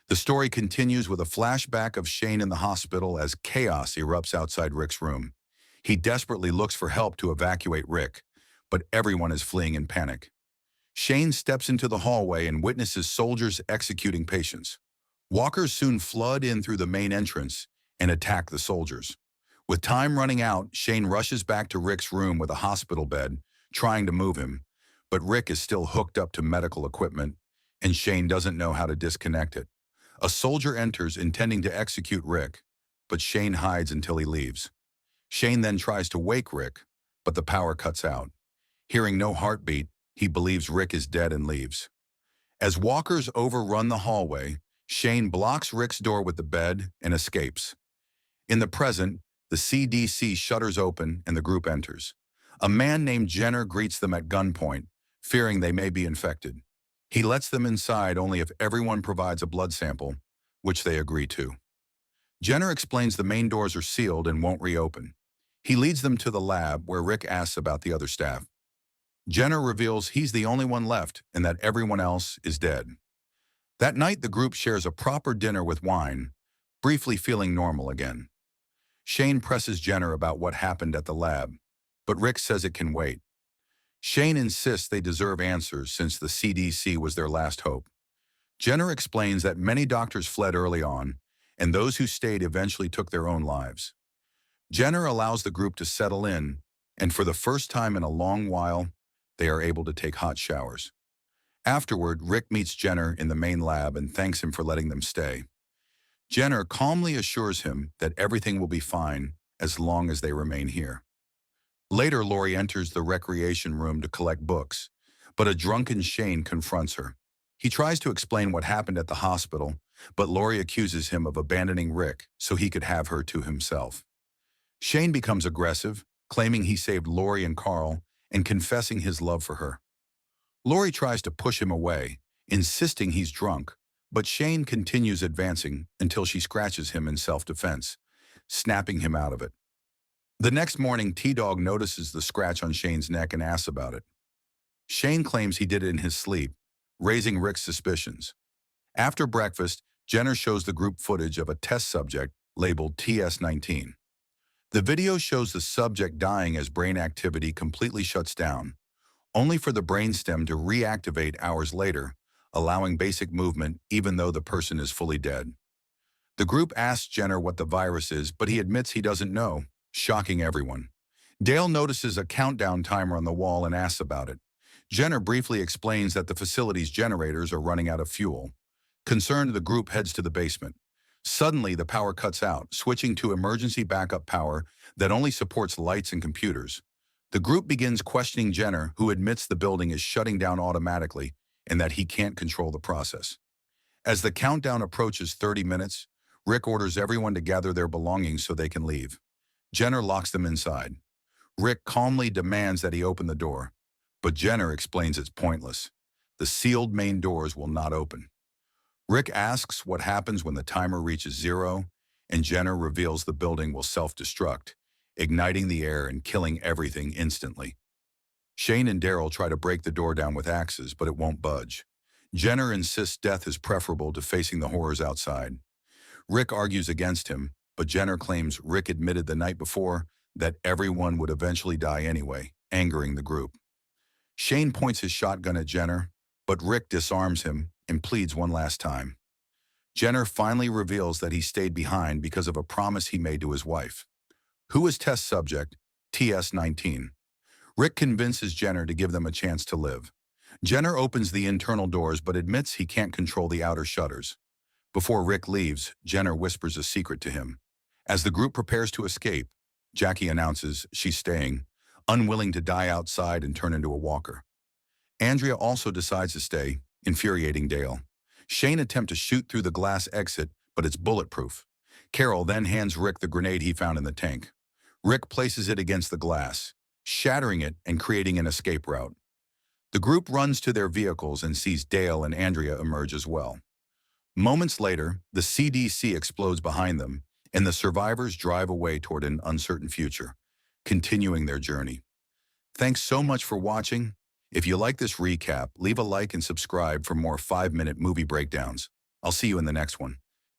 The story continues with a flashback of Shane in the hospital as chaos erupts outside Rick's room. He desperately looks for help to evacuate Rick, but everyone is fleeing in panic. Shane steps into the hallway and witnesses soldiers executing patients. Walkers soon flood in through the main entrance and attack the soldiers. With time running out, Shane rushes back to Rick's room with a hospital bed, trying to move him, but Rick is still hooked up to medical equipment, and Shane doesn't know how to disconnect it. A soldier enters intending to execute Rick, but Shane hides until he leaves. Shane then tries to wake Rick, but the power cuts out. Hearing no heartbeat, he believes Rick is dead and leaves. As walkers overrun the hallway, Shane blocks Rick's door with the bed and escapes. In the present, the CDC shutters open and the group enters. A man named Jenner greets them at gunpoint, fearing they may be infected. He lets them inside only if everyone provides a blood sample, which they agree to. Jenner explains the main doors are sealed and won't reopen. He leads them to the lab where Rick asks about the other staff. Jenner reveals he's the only one left and that everyone else is dead. That night, the group shares a proper dinner with wine, briefly feeling normal again. Shane presses Jenner about what happened at the lab, but Rick says it can wait. Shane insists they deserve answers since the CDC was their last hope. Jenner explains that many doctors fled early on, and those who stayed eventually took their own lives. Jenner allows the group to settle in, and for the first time in a long while, they are able to take hot showers. Afterward, Rick meets Jenner in the main lab and thanks him for letting them stay. Jenner calmly assures him that everything will be fine as long as they remain here. Later, Lori enters the recreation room to collect books, but a drunken Shane confronts her. He tries to explain what happened at the hospital, but Lori accuses him of abandoning Rick so he could have her to himself. Shane becomes aggressive, claiming he saved Lori and Carl and confessing his love for her. Lori tries to push him away, insisting he's drunk, but Shane continues advancing until she scratches him in self-defense, snapping him out of it. The next morning, T-Dog notices the scratch on Shane's neck and asks about it. Shane claims he did it in his sleep, raising Rick's suspicions. After breakfast, Jenner shows the group footage of a test subject labeled TS-19. The video shows the subject dying as brain activity completely shuts down, only for the brainstem to reactivate hours later, allowing basic movement even though the person is fully dead. The group asks Jenner what the virus is, but he admits he doesn't know, shocking everyone. Dale notices a countdown timer on the wall and asks about it. Jenner briefly explains that the facility's generators are running out of fuel. Concerned, the group heads to the basement. Suddenly, the power cuts out, switching to emergency backup power that only supports lights and computers. The group begins questioning Jenner, who admits the building is shutting down automatically and that he can't control the process. As the countdown approaches 30 minutes, Rick orders everyone to gather their belongings so they can leave. Jenner locks them inside. Rick calmly demands that he open the door, but Jenner explains it's pointless. The sealed main doors will not open. Rick asks what happens when the timer reaches 0, and Jenner reveals the building will self-destruct, igniting the air and killing everything instantly. Shane and Daryl try to break the door down with axes, but it won't budge. Jenner insists death is preferable to facing the horrors outside. Rick argues against him, but Jenner claims Rick admitted the night before that everyone would eventually die anyway, angering the group. Shane points his shotgun at Jenner, but Rick disarms him and pleads one last time. Jenner finally reveals that he stayed behind because of a promise he made to his wife. Who is test subject TS-19? Rick convinces Jenner to give them a chance to live. Jenner opens the internal doors but admits he can't control the outer shutters. Before Rick leaves, Jenner whispers a secret to him. As the group prepares to escape, Jackie announces she's staying, unwilling to die outside and turn into a walker. Andrea also decides to stay, infuriating Dale. Shane attempts to shoot through the glass exit, but it's bulletproof. Carol then hands Rick the grenade he found in the tank. Rick places it against the glass, shattering it and creating an escape route. The group runs to their vehicles and sees Dale and Andrea emerge as well. Moments later, the CDC explodes behind them, and the survivors drive away toward an uncertain future, continuing their journey. Thanks so much for watching. If you like this recap, leave a like and subscribe for more 5-minute movie breakdowns. I'll see you in the next one.